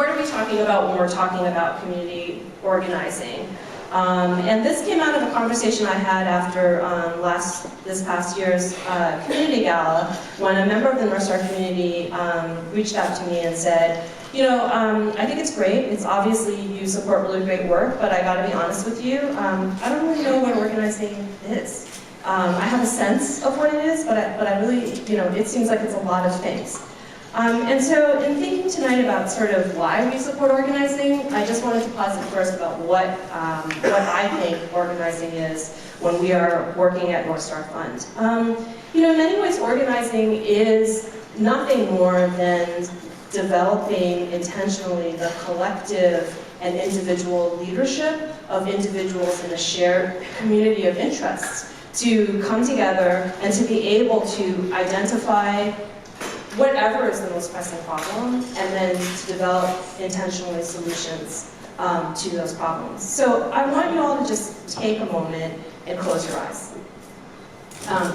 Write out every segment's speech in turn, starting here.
what are we talking about when we're talking about community organizing? And this came out of a conversation I had after this past year's community gala, when a member of the North Star community reached out to me and said, you know, I think it's great. It's obviously you support really great work, but I gotta be honest with you, I don't really know what organizing is. I have a sense of what it is, but I really, you know, it seems like it's a lot of things. And so in thinking tonight about sort of why we support organizing, I just wanted to posit first about what I think organizing is when we are working at North Star Fund. You know, in many ways organizing is nothing more than developing intentionally the collective and individual leadership of individuals in a shared community of interests to come together and to be able to identify whatever is the most pressing problem, and then to develop intentionally solutions to those problems. So I want you all to just take a moment and close your eyes.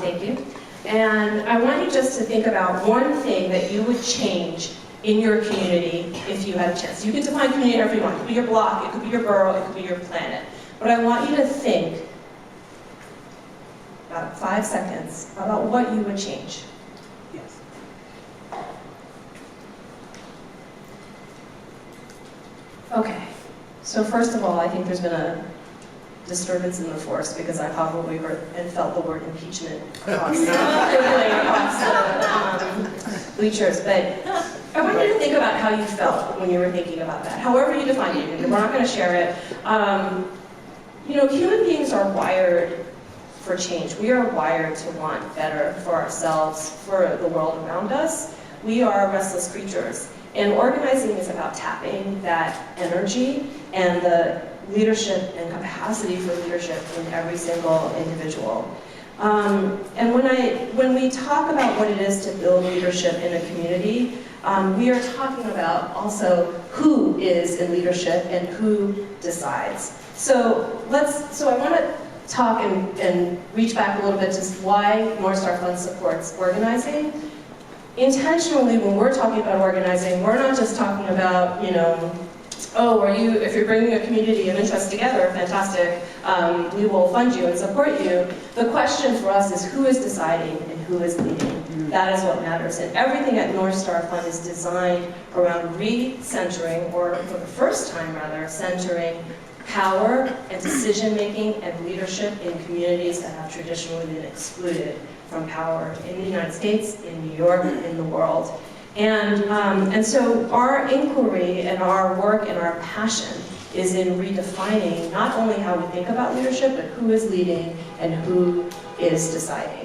Thank you. And I want you just to think about one thing that you would change in your community if you had a chance. You can define community however you want. It could be your block, it could be your borough, it could be your planet. But I want you to think about 5 seconds about what you would change. Yes. Okay, so first of all, I think there's been a disturbance in the force because I probably heard and felt the word impeachment across the bleachers. But I want you to think about how you felt when you were thinking about that. However you define it, we're not going to share it. You know, human beings are wired for change. We are wired to want better for ourselves, for the world around us. We are restless creatures. And organizing is about tapping that energy and the leadership and capacity for leadership in every single individual. And when we talk about what it is to build leadership in a community, we are talking about also who is in leadership and who decides. So I want to talk and reach back a little bit to why North Star Fund supports organizing. Intentionally, when we're talking about organizing, we're not just talking about, you know, oh, if you're bringing a community of interest together, fantastic, we will fund you and support you. The question for us is who is deciding and who is leading. That is what matters. And everything at North Star Fund is designed around re-centering, or for the first time rather, centering power and decision-making and leadership in communities that have traditionally been excluded from power in the United States, in New York, in the world. And so our inquiry and our work and our passion is in redefining not only how we think about leadership, but who is leading and who is deciding.